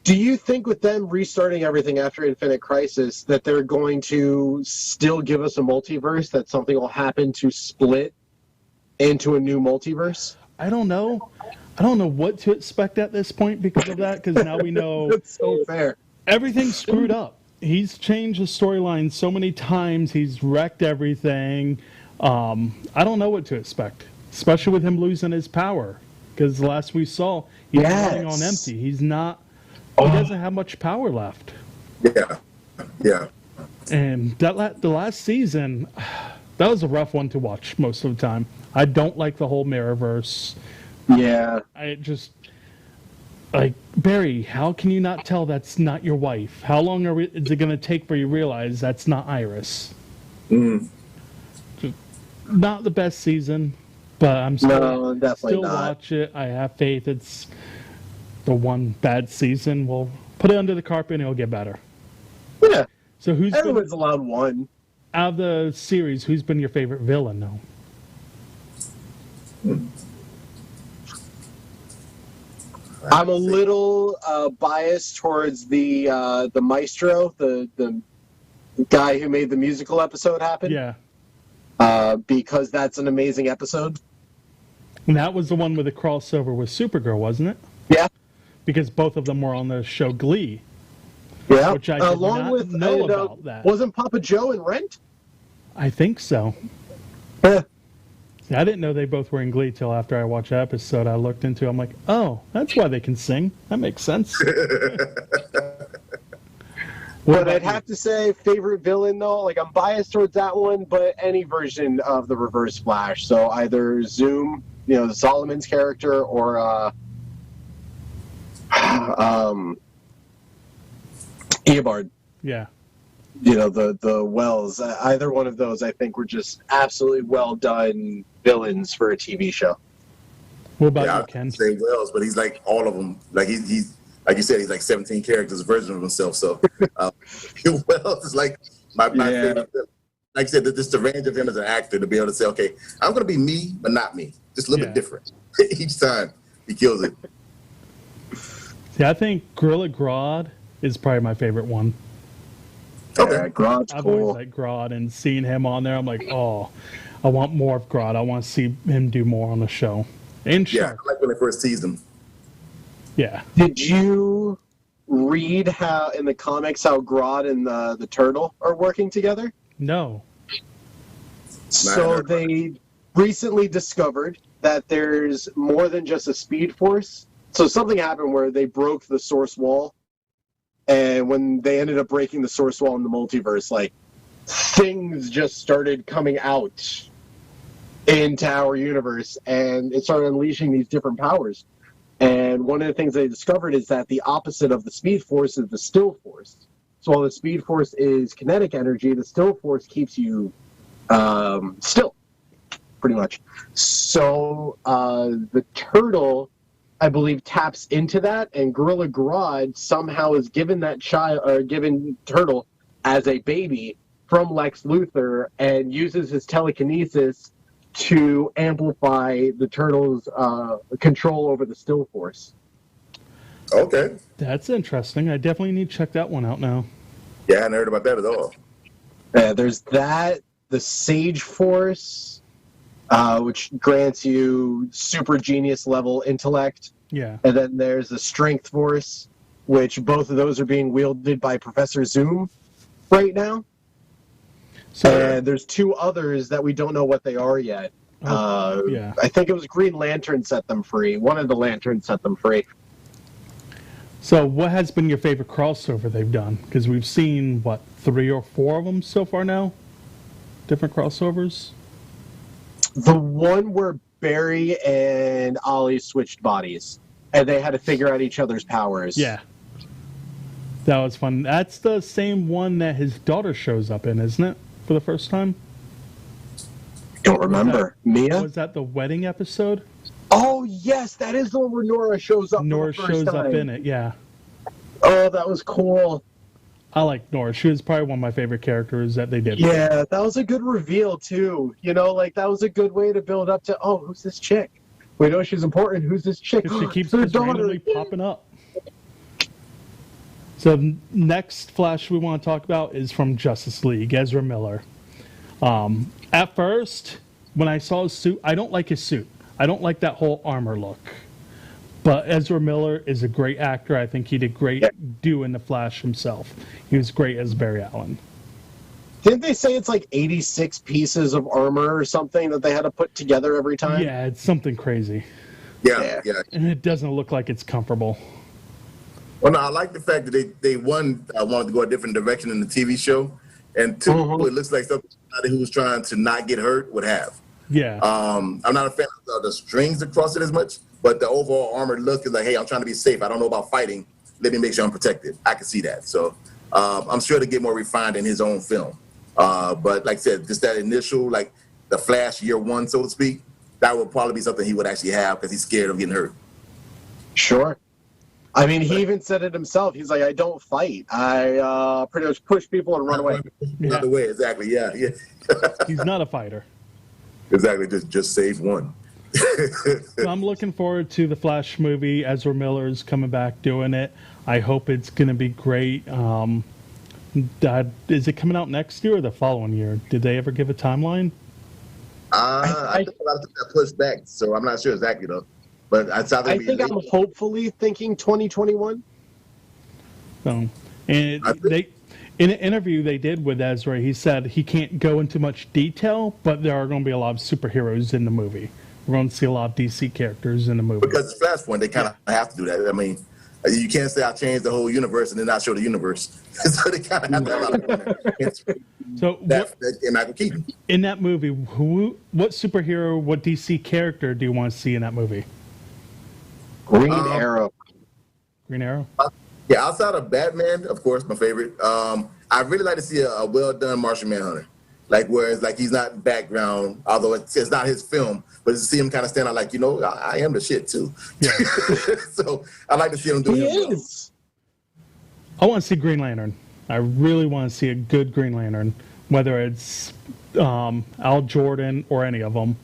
do you think with them restarting everything after Infinite Crisis that they're going to still give us a multiverse, that something will happen to split into a new multiverse? I don't know. I don't know what to expect at this point because of that, because now we know it's so fair. Everything's screwed up. He's changed the storyline so many times. He's wrecked everything. I don't know what to expect. Especially with him losing his power, because the last we saw, he's running on empty. He's not. He doesn't have much power left. Yeah. And the last season, that was a rough one to watch most of the time. I don't like the whole Mirrorverse. Yeah. I just like Barry. How can you not tell that's not your wife? How long is it going to take for you to realize that's not Iris? Just not the best season, but I'm still watch it. I have faith. It's the one bad season. We'll put it under the carpet and it'll get better. Yeah. So everyone's allowed one. Out of the series, who's been your favorite villain though? I'm a little biased towards the maestro, the guy who made the musical episode happen. Yeah. Because that's an amazing episode. And that was the one with the crossover with Supergirl, wasn't it? Yeah. Because both of them were on the show Glee. Yeah. Which I did not know about that. Wasn't Papa Joe in Rent? I think so. Yeah. I didn't know they both were in Glee till after I watched that episode. I looked into it. I'm like, oh, that's why they can sing. That makes sense. But I'd have to say, favorite villain, though, like I'm biased towards that one, but any version of the Reverse Flash. So either Zoom, Solomon's character, or Eobard. Yeah. The Wells. Either one of those, I think, were just absolutely well done villains for a TV show. What about you, Ken? Say Wells, but he's like all of them. Like he's like you said, he's like 17 characters version of himself. So Wells is like my favorite. Like I said, just the range of him as an actor to be able to say, okay, I'm going to be me, but not me, just a little bit different each time. He kills it. Yeah, I think Gorilla Grodd is probably my favorite one. Okay, yeah, Grodd's I've cool. always liked Grodd, and seeing him on there, I'm like, oh, I want more of Grodd. I want to see him do more on the show. And Shark. I like when they first teased him. Yeah. Did you read how in the comics how Grodd and the turtle are working together? No. So they recently discovered that there's more than just a speed force. So something happened where they broke the source wall. And when they ended up breaking the source wall in the multiverse, like, things just started coming out into our universe, and it started unleashing these different powers. And one of the things they discovered is that the opposite of the speed force is the still force. So while the speed force is kinetic energy, the still force keeps you still, pretty much. So the turtle, I believe, taps into that, and Gorilla Grodd somehow is given that given turtle as a baby from Lex Luthor, and uses his telekinesis to amplify the turtle's control over the still force. Okay. That's interesting. I definitely need to check that one out now. Yeah, I hadn't heard about that at all. There's that, the Sage Force, which grants you super genius level intellect. Yeah. And then there's the Strength Force, which both of those are being wielded by Professor Zoom right now. So, and there's two others that we don't know what they are yet. Yeah. I think it was Green Lantern set them free. One of the Lanterns set them free. So what has been your favorite crossover they've done? Because we've seen, 3 or 4 of them so far now? Different crossovers? The one where Barry and Ollie switched bodies, and they had to figure out each other's powers. Yeah. That was fun. That's the same one that his daughter shows up in, isn't it? For the first time? Don't remember. Mia? Was that the wedding episode? Oh, yes, that is the one where Nora shows up. Nora shows up in it, yeah. Oh, that was cool. I like Nora. She was probably one of my favorite characters that they did. Yeah, that was a good reveal, too. That was a good way to build up to, oh, who's this chick? We know she's important. Who's this chick? She keeps just randomly popping up. So next Flash we want to talk about is from Justice League, Ezra Miller. At first, when I saw his suit, I don't like his suit. I don't like that whole armor look. But Ezra Miller is a great actor. I think he did great doing the Flash himself. He was great as Barry Allen. Didn't they say it's like 86 pieces of armor or something that they had to put together every time? Yeah, it's something crazy. Yeah. And it doesn't look like it's comfortable. Well, no, I like the fact that they wanted to go a different direction in the TV show. and 2, it looks like somebody who was trying to not get hurt would have. Yeah. I'm not a fan of the strings across it as much, but the overall armored look is like, hey, I'm trying to be safe. I don't know about fighting. Let me make sure I'm protected. I can see that. So I'm sure to get more refined in his own film. But like I said, just that initial, like the Flash year 1, so to speak, that would probably be something he would actually have because he's scared of getting hurt. Sure. I mean, he even said it himself. He's like, I don't fight. I pretty much push people and run away. Run away, exactly. Yeah. He's not a fighter. Exactly. Just save one. So I'm looking forward to the Flash movie. Ezra Miller's coming back doing it. I hope it's going to be great. Is it coming out next year or the following year? Did they ever give a timeline? I think a lot of things got pushed back, so I'm not sure exactly though. But I think I'm hopefully thinking 2021. So, and they, in an interview they did with Ezra, he said he can't go into much detail, but there are going to be a lot of superheroes in the movie. We're going to see a lot of DC characters in the movie. Because it's Flashpoint, they kind of have to do that. I mean, you can't say I changed the whole universe and then not show the universe. So they kind of have to have a lot of that. So Michael Keaton. In that movie, what superhero, what DC character do you want to see in that movie? Green Arrow. Green Arrow? Yeah, outside of Batman, of course, my favorite. I really like to see a well-done Martian Manhunter. Like, whereas, like, he's not background, although it's not his film, but to see him kind of stand out like, I am the shit, too. Yeah. So I like to see him do it. Well. I want to see Green Lantern. I really want to see a good Green Lantern, whether it's Al Jordan or any of them.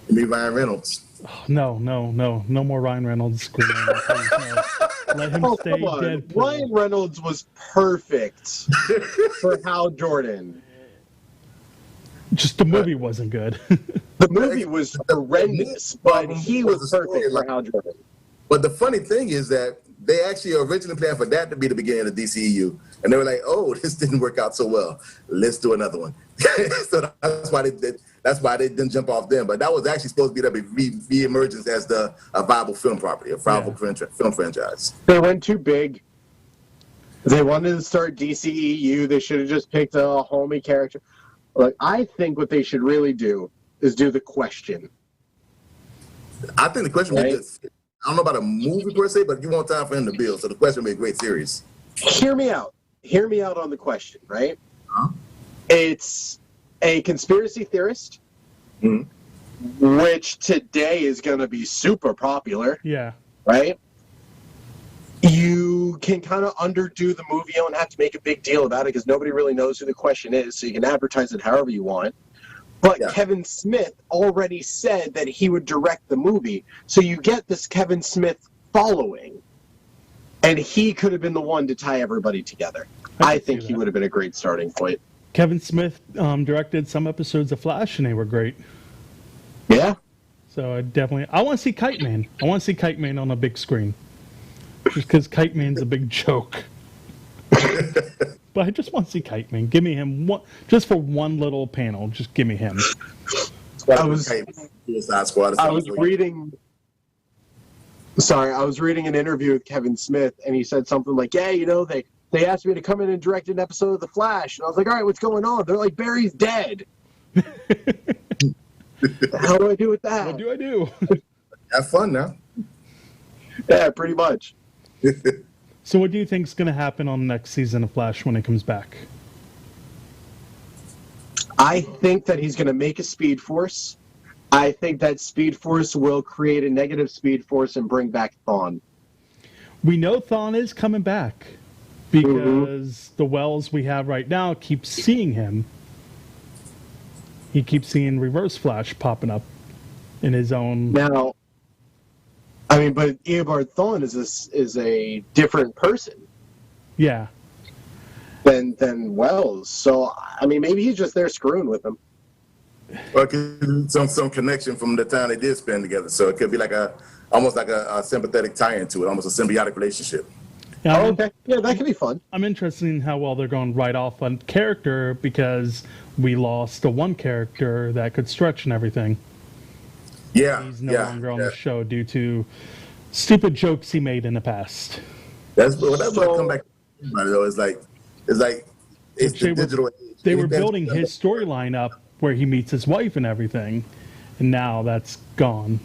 Maybe Ryan Reynolds. Oh, no more Ryan Reynolds. Green Lantern, please, no. Let him stay dead. Ryan Reynolds was perfect for Hal Jordan. Just the movie wasn't good. The movie was horrendous, but he was perfect for Hal Jordan. But the funny thing is that they actually originally planned for that to be the beginning of the DCEU, and they were like, "Oh, this didn't work out so well. Let's do another one." So that's why they did. That's why they didn't jump off them. But that was actually supposed to be the re-emergence as a viable film property, a viable film franchise. They went too big. They wanted to start DCEU. They should have just picked a homie character. Like, I think what they should really do is do the Question. I think the Question would be good. I don't know about a movie per se, but you want time for him to build. So the Question would be a great series. Hear me out. Hear me out on the Question, right? It's a conspiracy theorist, which today is going to be super popular. Yeah. Right? You can kind of underdo the movie. You don't have to make a big deal about it because nobody really knows who the Question is, so you can advertise it however you want. But Kevin Smith already said that he would direct the movie, so you get this Kevin Smith following, and he could have been the one to tie everybody together. I think he would have been a great starting point. Kevin Smith directed some episodes of Flash, and they were great. Yeah. So I want to see Kite Man. I want to see Kite Man on a big screen. Just because Kite Man's a big joke. But I just want to see Kite Man. Give me him just for one little panel. Just give me him. I was reading an interview with Kevin Smith, and he said something like, yeah, they asked me to come in and direct an episode of The Flash. And I was like, all right, what's going on? They're like, Barry's dead. How do I do with that? What do I do? Have fun now. Yeah, pretty much. So what do you think is going to happen on the next season of Flash when it comes back? I think that he's going to make a Speed Force. I think that Speed Force will create a negative Speed Force and bring back Thawne. We know Thawne is coming back because the Wells we have right now keep seeing him. He keeps seeing Reverse Flash popping up in his own... Now, I mean, but Eobard Thawne is a different person. Yeah. Than Wells. So, I mean, maybe he's just there screwing with him. Well, some connection from the time they did spend together. So it could be like almost like a sympathetic tie into it, almost a symbiotic relationship. Yeah, okay. Yeah, that could be fun. I'm interested in how well they're going right off on character because we lost the one character that could stretch and everything. Yeah. He's no longer on the show due to stupid jokes he made in the past. That's what I come back to. Though. It's the digital age. they were building his storyline up where he meets his wife and everything, and now that's gone.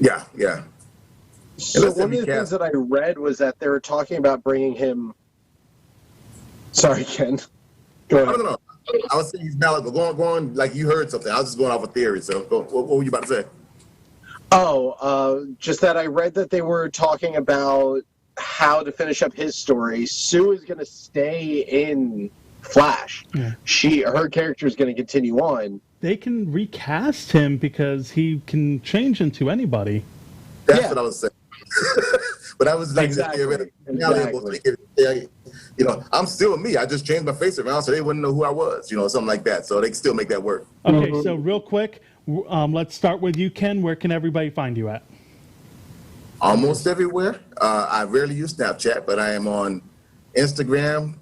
Yeah, yeah. So one of the things that I read was that they were talking about bringing him. Sorry, Ken. Go ahead. No. I was saying he's valid, but go on, like you heard something. I was just going off a theory. So what were you about to say? Oh, just that I read that they were talking about how to finish up his story. Sue is going to stay in Flash. Yeah. Her character is going to continue on. They can recast him because he can change into anybody. That's what I was saying. But I was like, exactly. You know, I'm still me. I just changed my face around so they wouldn't know who I was. You know, something like that. So they can still make that work. Okay, so real quick, let's start with you, Ken. Where can everybody find you at? Almost everywhere. I rarely use Snapchat, but I am on Instagram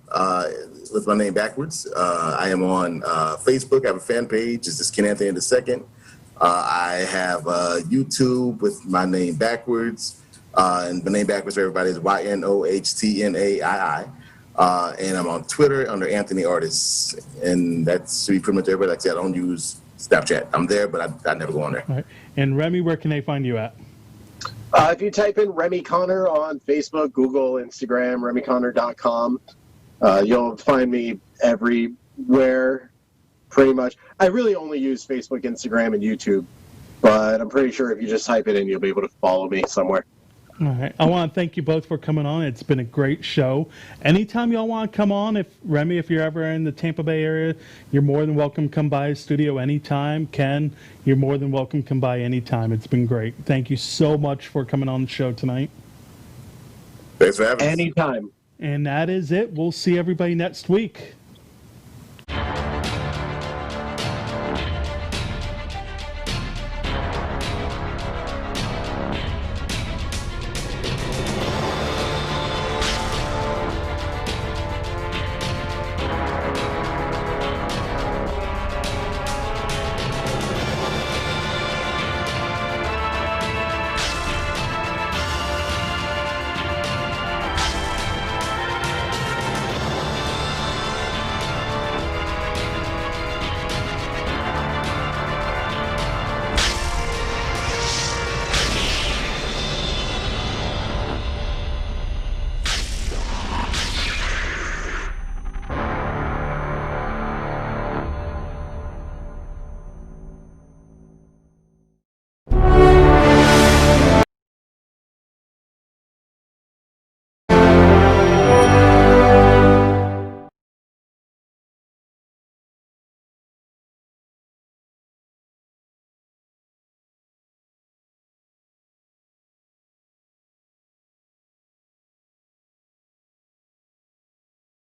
with my name backwards. I am on Facebook. I have a fan page. It's just Ken Anthony II. I have YouTube with my name backwards. And the name backwards for everybody is YNOHTNAII. And I'm on Twitter under Anthony Artists. And that's to be pretty much everybody. Like I said, I don't use Snapchat. I'm there, but I never go on there. All right. And Remy, where can they find you at? If you type in Remy Connor on Facebook, Google, Instagram, RemyConnor.com, you'll find me everywhere, pretty much. I really only use Facebook, Instagram, and YouTube, but I'm pretty sure if you just type it in, you'll be able to follow me somewhere. All right. I want to thank you both for coming on. It's been a great show. Anytime y'all want to come on, if you're ever in the Tampa Bay area, you're more than welcome to come by the studio anytime. Ken, you're more than welcome to come by anytime. It's been great. Thank you so much for coming on the show tonight. Thanks for having me. Anytime. And that is it. We'll see everybody next week.